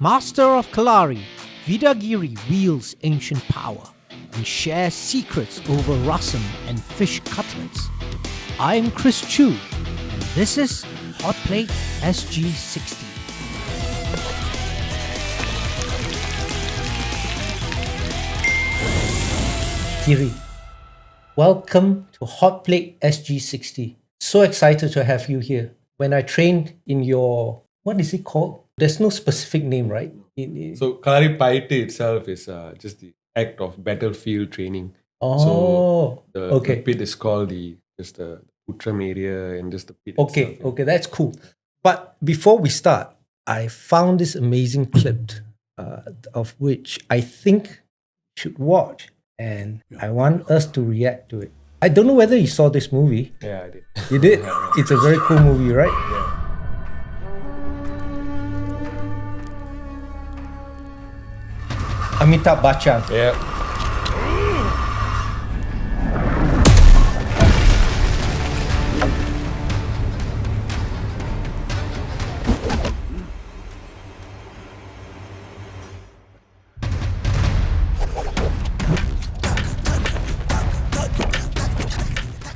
Master of Kalari, Vedagiri wields ancient power and shares secrets over Rasam and fish cutlets. I'm Choo, and this is HOTPLATE SG60. Giri, welcome to HOTPLATE SG60. So excited to have you here. When I trained in your, what is it called? There's no specific name, right? So Kalari Payattu itself is just the act of battlefield training. Oh, So the pit is called the Utram area and just the pit itself. Okay, that's cool. But before we start, I found this amazing clip of which I think you should watch, and I want us to react to it. I don't know whether you saw this movie. Yeah, I did. You did? It's a very cool movie, right? Yeah. Amitabh Bachchan. Yeah.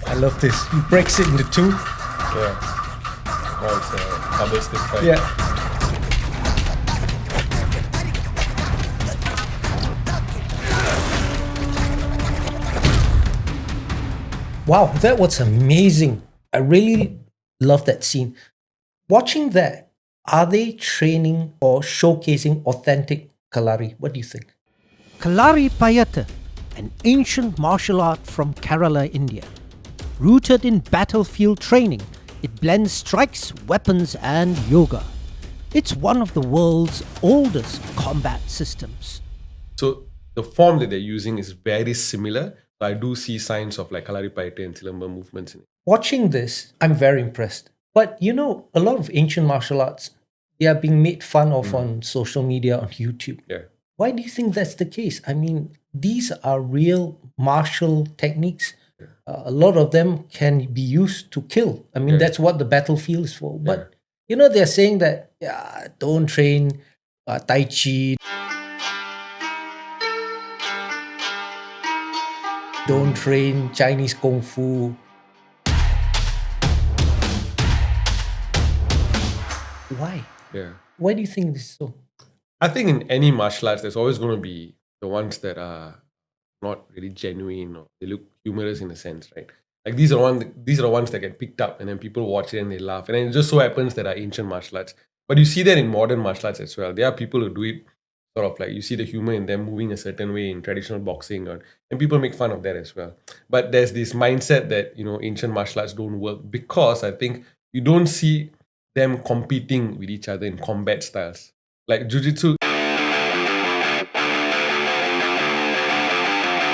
I love this. He breaks it into two. Yeah. Now it's a double stick fight. Yeah. Wow, that was amazing. I really love that scene. Watching that, are they training or showcasing authentic Kalari? What do you think? Kalari Payattu, an ancient martial art from Kerala, India. Rooted in battlefield training, it blends strikes, weapons, and yoga. It's one of the world's oldest combat systems. So the form that they're using is very similar. I do see signs of like Kalari Payattu and Silamba movements in it. Watching this, I'm very impressed. But you know, a lot of ancient martial arts, they are being made fun of on social media, on YouTube. Yeah. Why do you think that's the case? I mean, these are real martial techniques. A lot of them can be used to kill. I mean, that's what the battlefield is for. But, you know, they're saying that, don't train Tai Chi. Don't train Chinese Kung Fu. Why? Yeah. Why do you think this is so? I think in any martial arts, there's always going to be the ones that are not really genuine or they look humorous in a sense, right? Like these are the ones that get picked up and then people watch it and they laugh. And then it just so happens that are ancient martial arts. But you see that in modern martial arts as well. There are people who do it sort of like you see the humor in them moving a certain way in traditional boxing and people make fun of that as well. But there's this mindset that, you know, ancient martial arts don't work because I think you don't see them competing with each other in combat styles. Like Jiu-Jitsu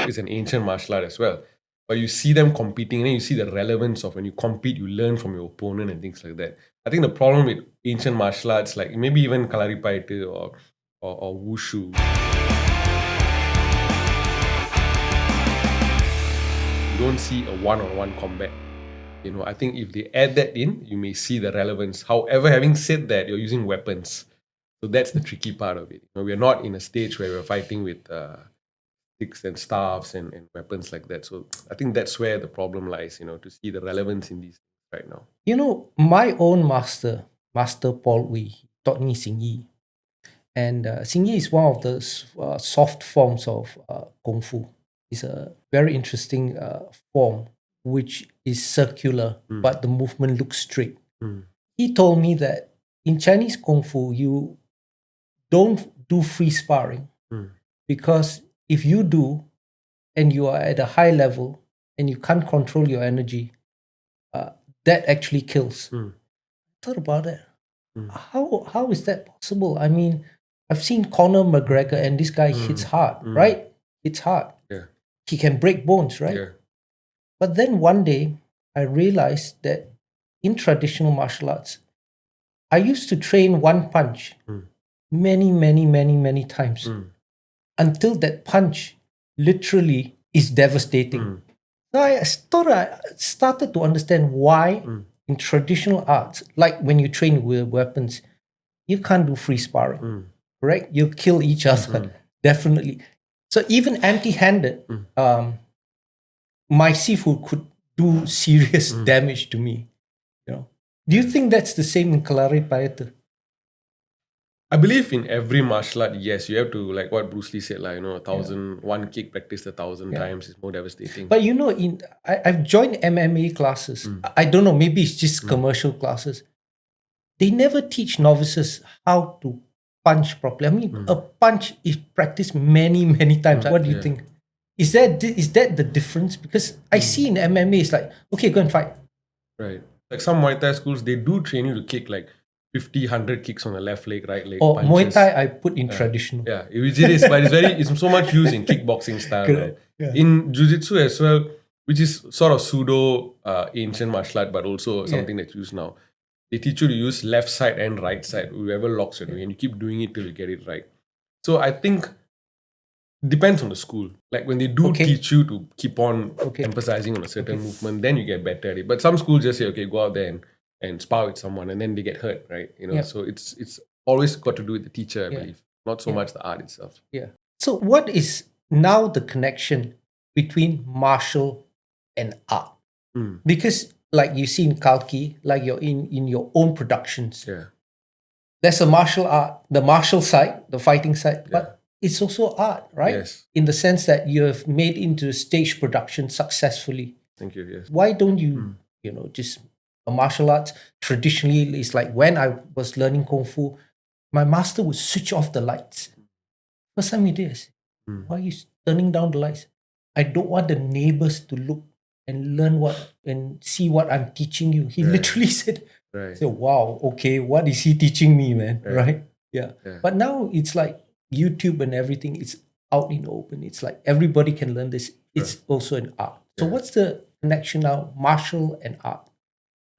is an ancient martial art as well. But you see them competing and then you see the relevance of when you compete, you learn from your opponent and things like that. I think the problem with ancient martial arts, like maybe even Kalari Payattu or Wushu, you don't see a one-on-one combat. You know, I think if they add that in, you may see the relevance. However, having said that, you're using weapons. So that's the tricky part of it. You know, we're not in a stage where we're fighting with sticks and staffs and weapons like that. So I think that's where the problem lies, you know, to see the relevance in these things right now. You know, my own Master Paul Wee, taught me Xing Yi. And Xing Yi is one of the soft forms of Kung Fu. It's a very interesting form, which is circular, but the movement looks straight. He told me that in Chinese Kung Fu, you don't do free sparring because if you do and you are at a high level and you can't control your energy, that actually kills. Thought about that. How is that possible? I mean, I've seen Conor McGregor and this guy hits hard, right? Hits hard. Yeah. He can break bones, right? Yeah. But then one day, I realized that in traditional martial arts, I used to train one punch many times until that punch literally is devastating. So I started to understand why in traditional arts, like when you train with weapons, you can't do free sparring. correct? You'll kill each other, definitely. So even empty-handed, my seafood could do serious damage to me. You know, do you think that's the same in Kalari Payattu? I believe in every martial art, yes, you have to, like what Bruce Lee said, like, 1,000, one kick practiced 1,000 times is more devastating. But I've joined MMA classes. I don't know, maybe it's just commercial classes. They never teach novices how to punch properly. I mean, a punch is practiced many, many times. What do you think? Is that the difference? Because I see in MMA, it's like, okay, go and fight. Right. Like some Muay Thai schools, they do train you to kick like 50, 100 kicks on the left leg, right leg. Or Muay punches. Thai, I put in traditional. Yeah, it is, but it's so much used in kickboxing style now. Yeah. In jiu-jitsu as well, which is sort of pseudo ancient martial art, but also something that's used now. They teach you to use left side and right side, whoever locks you're doing, and you keep doing it till you get it right. So I think depends on the school. Like when they do teach you to keep on emphasizing on a certain movement, then you get better at it. But some schools just say, okay, go out there and spar with someone, and then they get hurt, right? So it's always got to do with the teacher, I believe, not so much the art itself. Yeah. So what is now the connection between martial and art? Because like you see in Kalki, like you're in your own productions, there's a martial art, the martial side, the fighting side, but it's also art, right? Yes. In the sense that you have made into stage production successfully. Thank you. Yes. Why don't you, just a martial arts traditionally is like when I was learning Kung Fu, my master would switch off the lights. First time he did, I said, why are you turning down the lights? I don't want the neighbors to look and learn and see what I'm teaching you. He literally said, wow, okay, what is he teaching me, man? Right? Yeah. But now it's like YouTube and everything, it's out in the open. It's like everybody can learn this. It's also an art. So what's the connection now, martial and art?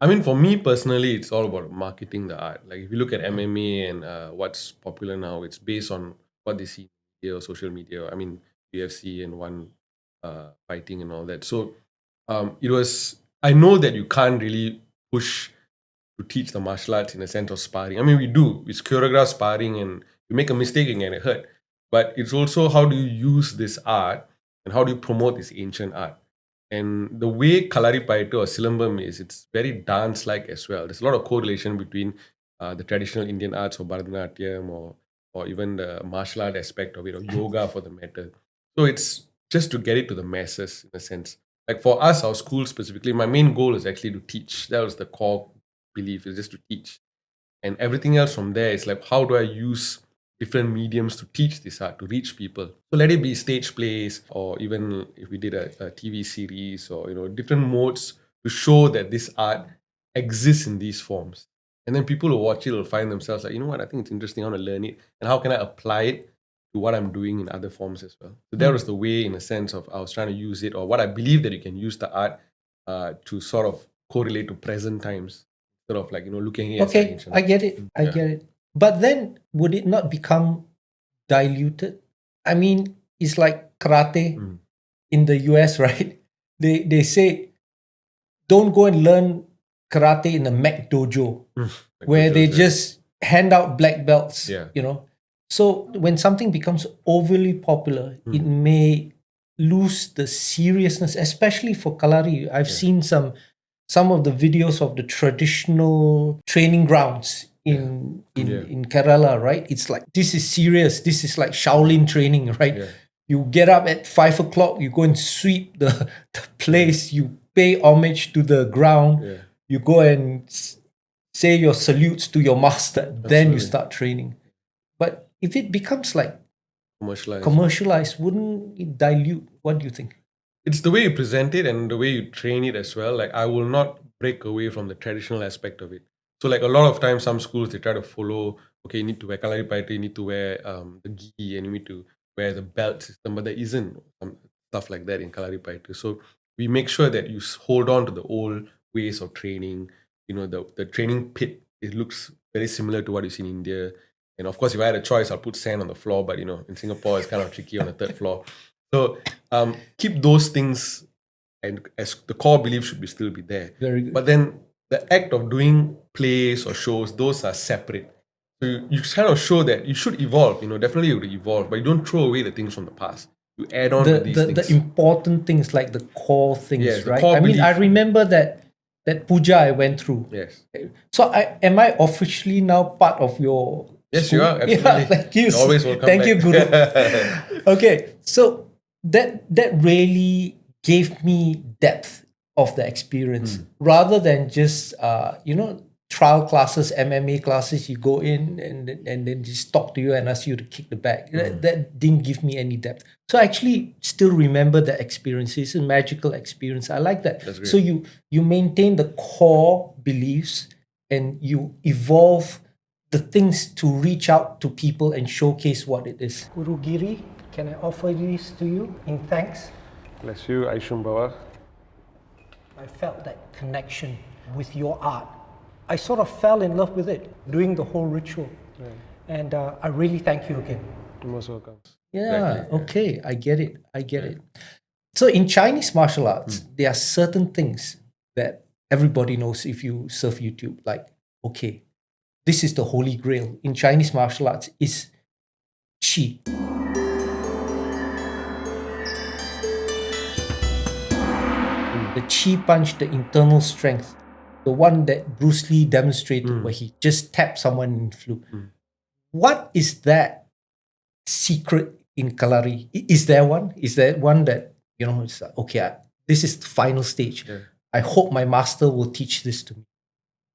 I mean, for me personally, it's all about marketing the art. Like if you look at MMA and what's popular now, it's based on what they see in media or social media. I mean, UFC and one fighting and all that. So I know that you can't really push to teach the martial arts in a sense of sparring. I mean, we do. It's choreographed sparring, and you make a mistake and get hurt. But it's also how do you use this art and how do you promote this ancient art? And the way Kalari Payattu or Silambam is, it's very dance-like as well. There's a lot of correlation between the traditional Indian arts or Bharatanatyam or even the martial art aspect of it, or yoga for the matter. So it's just to get it to the masses in a sense. Like for us, our school specifically, my main goal is actually to teach. That was the core belief, is just to teach. And everything else from there is like, how do I use different mediums to teach this art, to reach people? So let it be stage plays, or even if we did a TV series, or different modes to show that this art exists in these forms. And then people who watch it will find themselves like, you know what, I think it's interesting, I want to learn it. And how can I apply it to what I'm doing in other forms as well? So that was the way, in a sense, of I was trying to use it, or what I believe that you can use the art to sort of correlate to present times. Sort of like, looking at it. Okay, I get it. I get it. But then would it not become diluted? I mean, it's like karate in the US, right? They say, don't go and learn karate in a Mac dojo where they just hand out black belts, So when something becomes overly popular, it may lose the seriousness, especially for Kalari. I've seen some of the videos of the traditional training grounds in Kerala, right? It's like, this is serious. This is like Shaolin training, right? Yeah. You get up at 5 o'clock, you go and sweep the place, you pay homage to the ground, you go and say your salutes to your master, then you start training. But if it becomes like commercialized, wouldn't it dilute? What do you think? It's the way you present it and the way you train it as well. Like, I will not break away from the traditional aspect of it. So like a lot of times, some schools, they try to follow, okay, you need to wear Kalari Payattu, you need to wear the Giri, and you need to wear the belt system, but there isn't stuff like that in Kalari Payattu. So we make sure that you hold on to the old ways of training. The training pit, it looks very similar to what you see in India. And of course, if I had a choice, I'll put sand on the floor, but in Singapore, it's kind of tricky on the third floor. So keep those things, and as the core belief should still be there. Very good. But then the act of doing plays or shows, those are separate. So you kind of show that you should evolve, definitely you would evolve, but you don't throw away the things from the past. You add on to these The things. important things, like the core things, Yes, the right? core I mean, I belief. remember that puja I went through. Yes. So am I officially now part of your Yes, school? you are, absolutely. Yeah, thank you. You're always welcome Thank back. you, Guru. Okay, so that really gave me depth of the experience rather than just trial classes, MMA classes. You go in and then just talk to you and ask you to kick the bag. That didn't give me any depth. So I actually still remember that experience. It's a magical experience. I like that. That's great. So you maintain the core beliefs and you evolve the things to reach out to people and showcase what it is. Guru Giri, can I offer this to you in thanks? Bless you, Aishum Baba. I felt that connection with your art. I sort of fell in love with it doing the whole ritual. Yeah. And I really thank you again. You're most welcome. Yeah, Exactly, okay, I get it. So in Chinese martial arts, there are certain things that everybody knows if you surf YouTube, like, okay, this is the holy grail in Chinese martial arts is Qi. The Qi punch, the internal strength, the one that Bruce Lee demonstrated where he just tapped someone and flew. What is that secret in Kalari? Is there one? Is there one that, it's like, okay, this is the final stage. Yeah. I hope my master will teach this to me.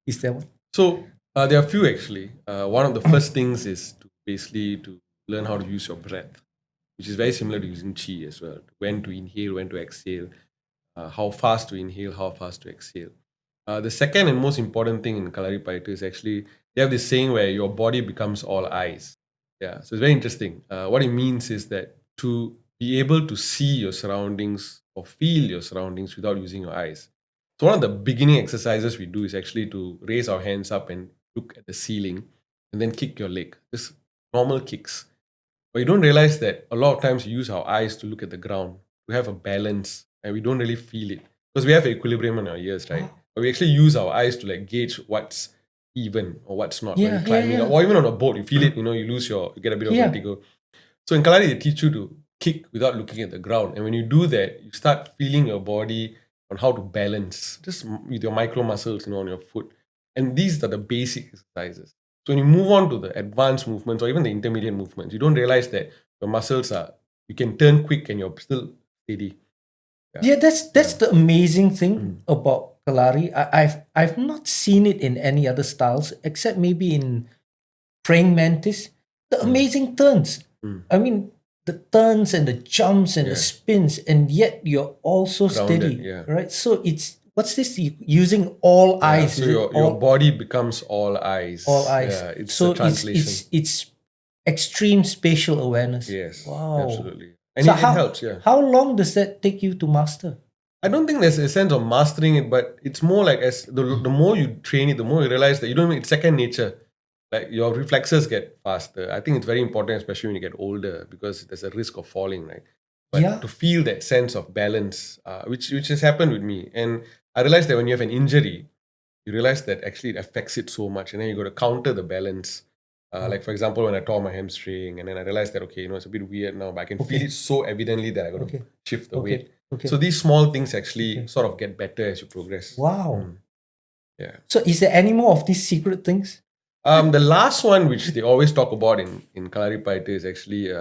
Is there one? So there are a few actually. One of the first things is to learn how to use your breath, which is very similar to using Qi as well. When to inhale, when to exhale, how fast to inhale, how fast to exhale. The second and most important thing in Kalari Payattu is actually, they have this saying where your body becomes all eyes. Yeah, so it's very interesting. What it means is that to be able to see your surroundings or feel your surroundings without using your eyes. So one of the beginning exercises we do is actually to raise our hands up and look at the ceiling and then kick your leg. Just normal kicks. But you don't realize that a lot of times we use our eyes to look at the ground, to have a balance, and we don't really feel it. Because we have equilibrium in our ears, right? But we actually use our eyes to gauge what's even or what's not. When you're climbing up, or even on a boat, you feel it, you get a bit of vertigo. So in Kalari, they teach you to kick without looking at the ground. And when you do that, you start feeling your body on how to balance, just with your micro muscles, on your foot. And these are the basic exercises. So when you move on to the advanced movements or even the intermediate movements, you don't realize that your muscles you can turn quick and you're still steady. Yeah, that's the amazing thing about Kalari. I've not seen it in any other styles except maybe in praying mantis. The amazing turns. I mean, the turns and the jumps and the spins, and yet you're also Grounded, steady, right? So it's what's this? Using all eyes. So your body becomes all eyes. All eyes. Yeah, it's so a translation. It's extreme spatial awareness. Yes. Wow. Absolutely. And so it helps. Yeah. How long does that take you to master? I don't think there's a sense of mastering it, but it's more like as the more you train it, the more you realize that it's second nature. Like your reflexes get faster. I think it's very important, especially when you get older, because there's a risk of falling, right? But to feel that sense of balance, which has happened with me. And I realized that when you have an injury, you realize that actually it affects it so much. And then you got to counter the balance. Like, for example, when I tore my hamstring, and then I realized that, okay, it's a bit weird now, but I can feel it so evidently that I got to shift the weight. Okay. So these small things actually sort of get better as you progress. Wow. Yeah. So is there any more of these secret things? The last one, which they always talk about in Kalari Payattu, is actually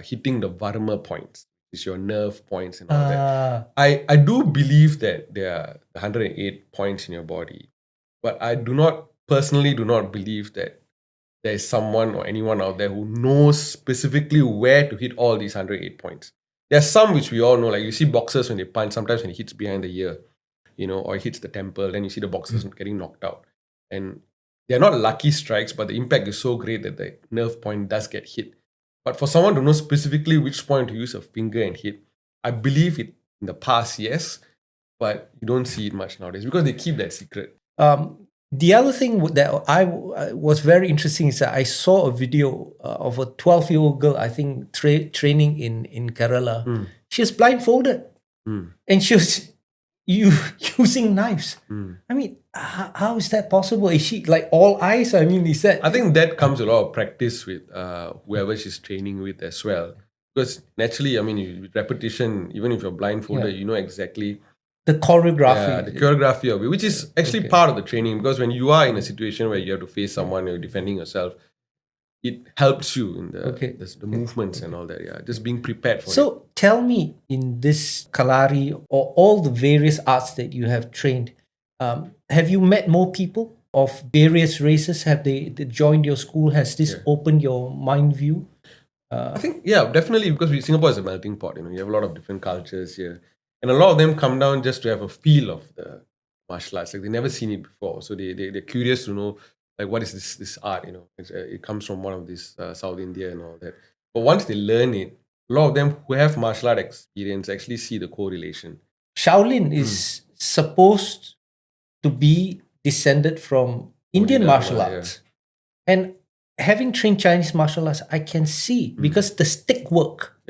hitting the Varma points. It's your nerve points and all that. I do believe that there are 108 points in your body, but I personally do not believe that there is someone or anyone out there who knows specifically where to hit all these 108 points. There are some which we all know, like you see boxers when they punch, sometimes when it hits behind the ear, or it hits the temple, then you see the boxers getting knocked out. And they're not lucky strikes, but the impact is so great that the nerve point does get hit. But for someone to know specifically which point to use a finger and hit, I believe it in the past, yes, but you don't see it much nowadays because they keep that secret. The other thing that I was very interesting is that I saw a video of a 12-year-old girl, I think, training in Kerala. She was blindfolded. And she was, you using knives. I mean, how is that possible? Is she like all eyes? I mean, is that I think that comes a lot of practice with whoever she's training with as well. Because naturally, I mean, with repetition, even if you're blindfolded, you know exactly the choreography? the choreography of it, which is actually part of the training. Because when you are in a situation where you have to face someone, you're defending yourself, it helps you in the movements and all that. Yeah, just being prepared for it. So tell me, in this Kalari or all the various arts that you have trained, have you met more people of various races? Have they joined your school? Has this opened your mind view? I think, definitely, because Singapore is a melting pot. You know, you have a lot of different cultures here, and a lot of them come down just to have a feel of the martial arts. Like they've never seen it before, so they're curious to know, like, what is this art? You know, it comes from one of these South India and all that. But once they learn it, a lot of them who have martial art experience actually see the correlation. Shaolin is supposed to be descended from Indian martial arts, and having trained Chinese martial arts, I can see because the stick work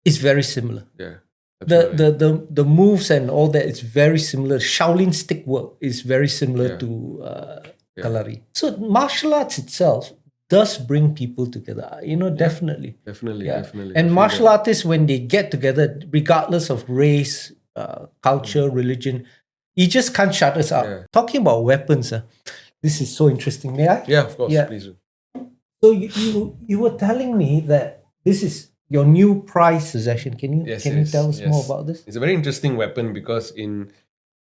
is very similar. Yeah. The moves and all that is very similar. Shaolin stick work is very similar to Kalari. So martial arts itself does bring people together. You know, definitely. Definitely. And martial artists, when they get together, regardless of race, culture, religion, you just can't shut us up. Talking about weapons, this is so interesting. May I? Yeah, of course. Please do. So you were telling me that this is your new prized possession. Can you tell us more about this? It's a very interesting weapon because in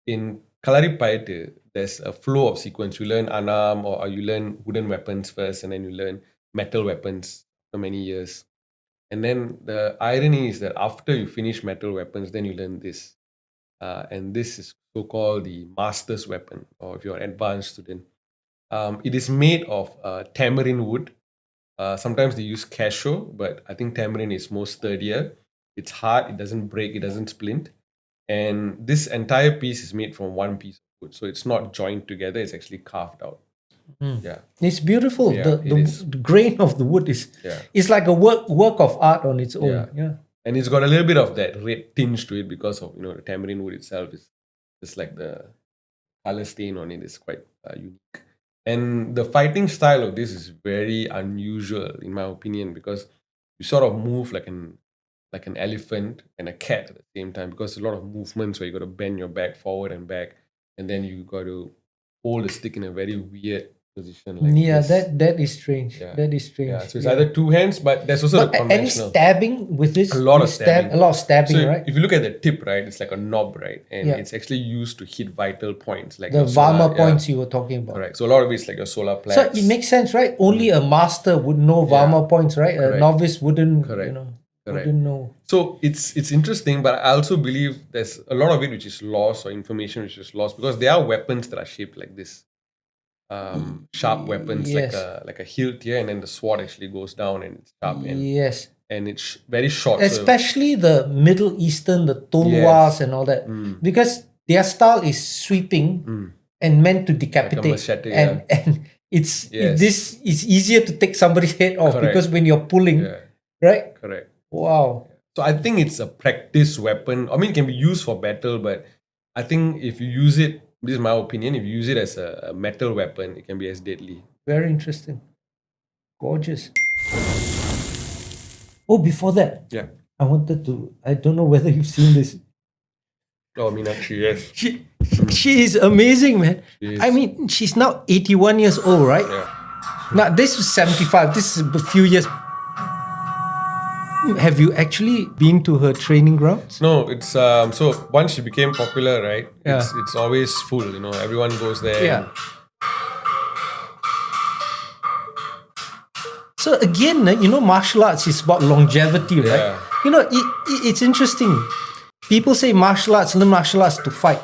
Kalari Payattu, there's a flow of sequence. You learn unarmed or you learn wooden weapons first, and then you learn metal weapons for many years. And then the irony is that after you finish metal weapons, then you learn this. And this is so-called the master's weapon, or if you're an advanced student. It is made of tamarind wood. Sometimes they use cashew, but I think tamarind is more sturdier. It's hard, it doesn't break, it doesn't splint. And this entire piece is made from one piece of wood. So it's not joined together, it's actually carved out. Yeah. It's beautiful. Yeah, the grain of the wood is it's like a work of art on its own. Yeah. And it's got a little bit of that red tinge to it because of, the tamarind wood itself is just like the color stain on it is quite unique. And the fighting style of this is very unusual, in my opinion, because you sort of move like an elephant and a cat at the same time, because a lot of movements where you got to bend your back forward and back, and then you got to hold the stick in a very weird position. Like this. that is strange. That is strange. Yeah, so it's either two hands, but there's also the conventional. Any stabbing with this? A lot of stabbing. A lot of stabbing, so right? If you look at the tip, right, it's like a knob, right? And it's actually used to hit vital points. Like the Varma points you were talking about. Correct. So a lot of it's like your solar plex. So it makes sense, right? Only a master would know Varma points, right? Correct. A novice wouldn't, Correct. wouldn't know. So it's interesting, but I also believe there's a lot of it which is lost, or information which is lost, because there are weapons that are shaped like this. Sharp weapons, like a hilt here, and then the sword actually goes down and it's sharp. And it's very short. Especially the Middle Eastern, the Tolwas and all that. Because their style is sweeping and meant to decapitate. Like a machete, and this is easier to take somebody's head off because when you're pulling, right? Correct. Wow. So I think it's a practice weapon. I mean, it can be used for battle, but I think if you use it, this is my opinion, if you use it as a metal weapon, it can be as deadly. Very interesting. Gorgeous. Oh, before that, I wanted to, I don't know whether you've seen this. Oh, Meenakshi, yes. She is amazing, man. I mean, she's now 81 years old, right? Yeah. Now, this was 75. This is a few years. Have you actually been to her training grounds? No, it's so once she became popular, right? It's always full, everyone goes there. Yeah. So again, martial arts is about longevity, right? It's interesting. People say learn martial arts to fight.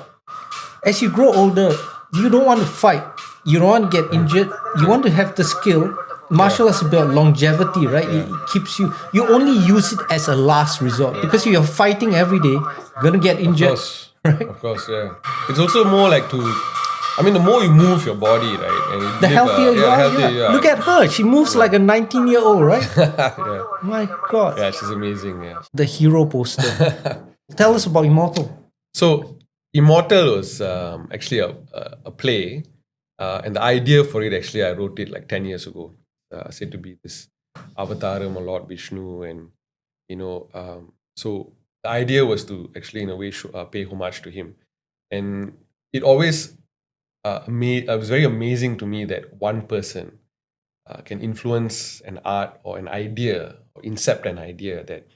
As you grow older, you don't want to fight. You don't want to get injured. You want to have the skill. Martial arts is about longevity, right? It keeps you only use it as a last resort because you're fighting every day, you're going to get injured. Of course, right? Of course, yeah. It's also more like the more you move your body, right? And the healthier you are. Look at her. She moves like a 19-year-old, right? My God. Yeah, she's amazing, yeah. The hero poster. Tell us about Immortal. So, Immortal was actually a play, and the idea for it actually I wrote it like 10 years ago. Said to be this avatar of Lord Vishnu, and so the idea was to actually in a way pay homage to him, and it always it was very amazing to me that one person can influence an art or an idea or incept an idea that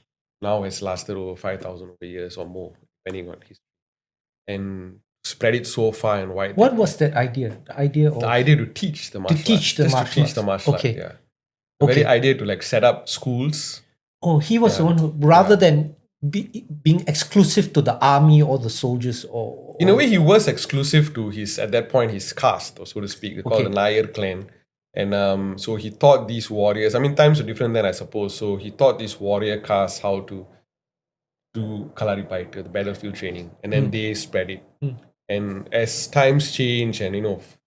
now has lasted over 5,000 over years or more, depending on history, and spread it so far and wide. What was that idea? The idea to teach the martial arts. teach the Just martial to teach arts. the martial Okay. art, yeah. The very idea to like set up schools. Oh, he was the one who, rather than being exclusive to the army or the soldiers, or In a way, he was exclusive to at that point, his caste, or so to speak. They called the Nair clan. And so he taught these warriors. I mean, times are different then, I suppose. So he taught these warrior castes how to do Kalari Payattu, the battlefield training. And then they spread it. And as times change, and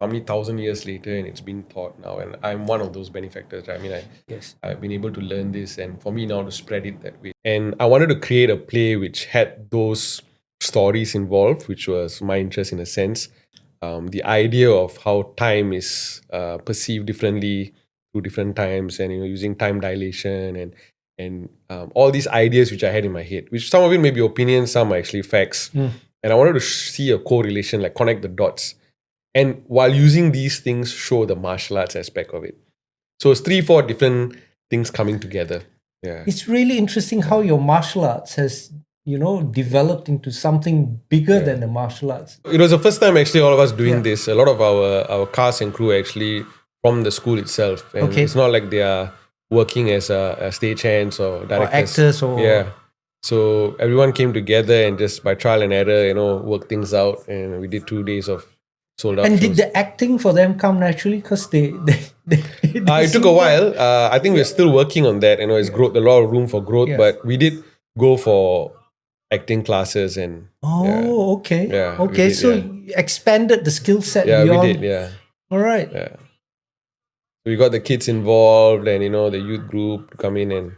how many thousand years later, and it's been taught now, and I'm one of those benefactors. I mean, I've been able to learn this, and for me now to spread it that way. And I wanted to create a play which had those stories involved, which was my interest in a sense. The idea of how time is perceived differently through different times, and using time dilation and all these ideas which I had in my head, which some of it may be opinions, some are actually facts. And I wanted to see a correlation, like connect the dots. And while using these things, show the martial arts aspect of it. So it's 3-4 different things coming together. Yeah. It's really interesting how your martial arts has, developed into something bigger than the martial arts. It was the first time actually all of us doing this. A lot of our cast and crew actually from the school itself. And it's not like they are working as a stagehands or directors. Or actors. So everyone came together and just by trial and error, worked things out, and we did 2 days of sold out. And shows. did the acting for them come naturally? Because they it took a while. I think we're still working on that. It's growth, a lot of room for growth, but we did go for acting classes and. Okay. Yeah. Okay, so you expanded the skill set beyond. beyond. We did. Yeah. All right. Yeah. So we got the kids involved, and the youth group to come in, and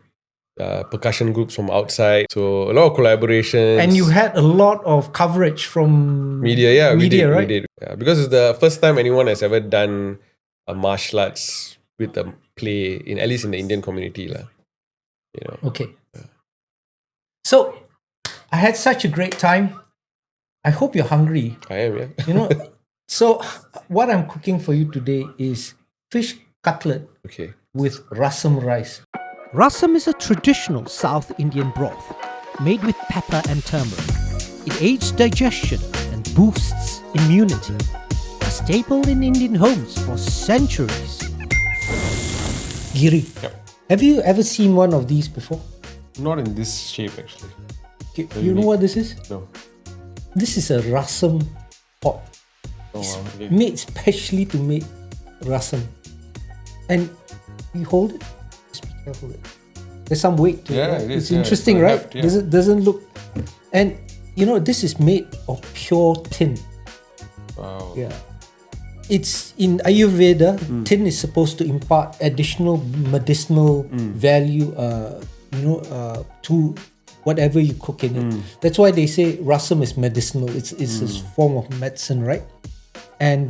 percussion groups from outside. So a lot of collaborations. And you had a lot of coverage from media. Yeah, we did. right? We did. Yeah, because it's the first time anyone has ever done a martial arts with a play, at least in the Indian community. Okay. So I had such a great time. I hope you're hungry. I am, yeah. So what I'm cooking for you today is fish cutlet with rasam rice. Rasam is a traditional South Indian broth made with pepper and turmeric. It aids digestion and boosts immunity. A staple in Indian homes for centuries. Giri, have you ever seen one of these before? Not in this shape, actually. You know what this is? No. This is a rasam pot. Made specially to make rasam. And you hold it. Just be careful. There's some weight to it. Right? It's interesting, right? Doesn't look. And this is made of pure tin. Wow. Yeah. It's in Ayurveda. Tin is supposed to impart additional medicinal value. To whatever you cook in it. That's why they say rasam is medicinal. It's a form of medicine, right? And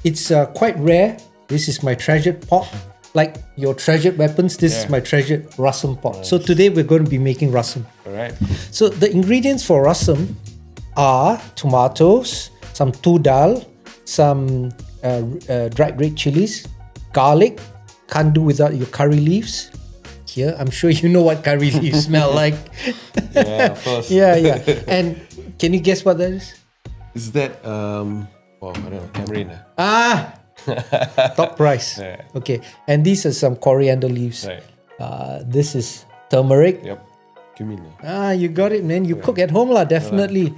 it's quite rare. This is my treasured pot. Like your treasured weapons, this is my treasured rasam pot. Nice. So today we're going to be making rasam. All right. So the ingredients for rasam are tomatoes, some tur dal, some dried red chilies, garlic. Can't do without your curry leaves. Here, I'm sure you know what curry leaves smell like. Yeah, of course. Yeah. And can you guess what that is? Is that I don't know, Tamarind? Top price. Yeah. Okay, and these are some coriander leaves. Right. This is turmeric. Yep. Cumin. You got it, man. You cook at home, definitely.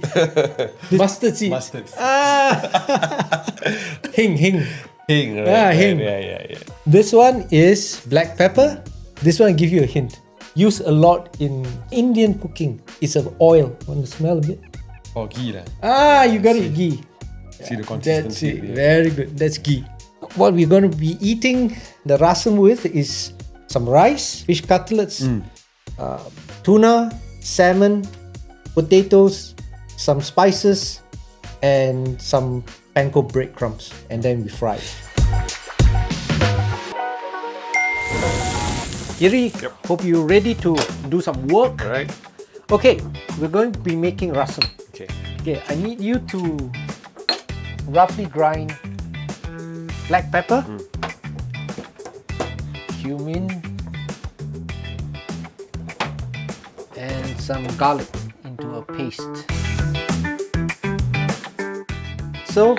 Mustard seeds. Mustard. Hing. Hing, right. Hing. Yeah. This one is black pepper. This one, I give you a hint. Used a lot in Indian cooking. It's an oil. Want to smell a bit? Oh, ghee. You got it, ghee. See the consistency. That's it. Very good. That's ghee. What we're going to be eating the rasam with is some rice, fish cutlets, tuna, salmon, potatoes, some spices, and some panko breadcrumbs, and then we fry it. Giri, hope you're ready to do some work. All right. Okay, we're going to be making rasam. Okay. Okay, I need you to roughly grind black pepper, cumin, and some garlic into a paste. So,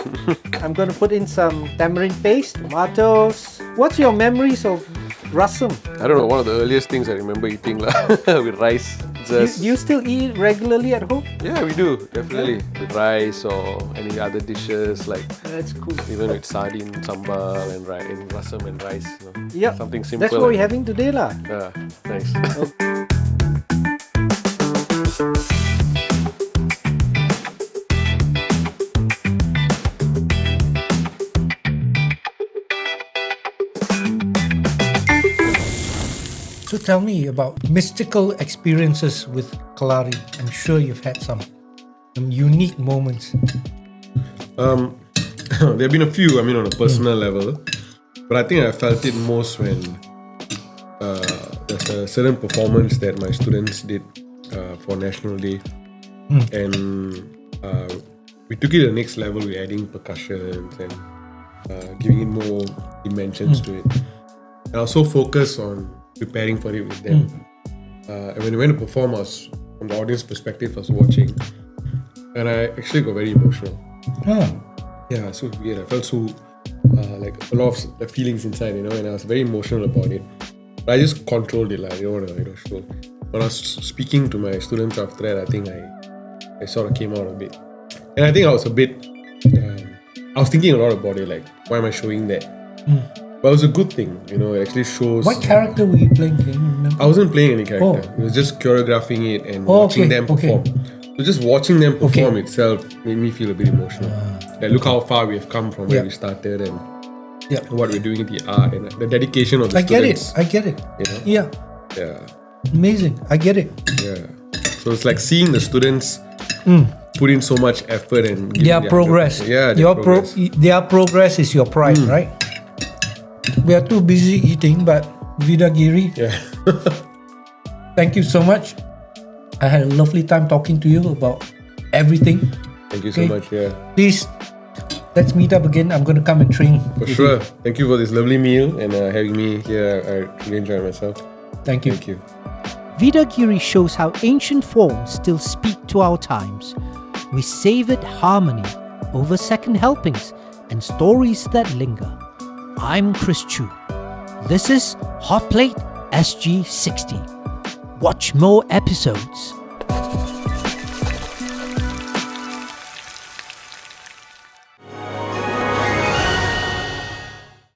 I'm going to put in some tamarind paste, tomatoes. What's your memories of rasam? I don't know, one of the earliest things I remember eating with rice. Do you still eat it regularly at home? Yeah, we do, definitely. With rice or any other dishes, like That's cool. even with sardine, sambal, and rasam and rice. Yeah, something simple. that's what we're having today lah. Yeah, nice. So tell me about mystical experiences with Kalari. I'm sure you've had some unique moments. There have been a few, on a personal level, but I think I felt it most when there's a certain performance that my students did for National Day, and we took it to the next level. We're adding percussions and giving it more dimensions to it. And I was so focused on preparing for it with them. And when we went to perform, I was, from the audience perspective, I was watching, and I actually got very emotional. Yeah, so weird. I felt so like a lot of feelings inside, and I was very emotional about it. But I just controlled it, I didn't want to, show. When I was speaking to my students after that, I think I sort of came out a bit, and I think I was a bit. I was thinking a lot about it, like, why am I showing that? But it was a good thing, it actually shows. What character were you playing? Can you remember? I wasn't playing any character. It was just choreographing it and watching them perform. So just watching them perform itself made me feel a bit emotional. Like, look how far we have come from where we started and what we're doing in the art and the dedication of the students. I get it. Yeah. Amazing. I get it. Yeah. So it's like seeing the students put in so much effort and their progress. Their progress is your pride, right? We are too busy eating, but Vedagiri, thank you so much. I had a lovely time talking to you about everything. Thank you so much. Please, let's meet up again. I'm going to come and train. For sure. Thank you for this lovely meal and having me here. I really enjoyed myself. Thank you. Thank you. Vedagiri shows how ancient forms still speak to our times. We savored harmony over second helpings and stories that linger. I'm Chris Choo. This is HOTPLATE SG60. Watch more episodes.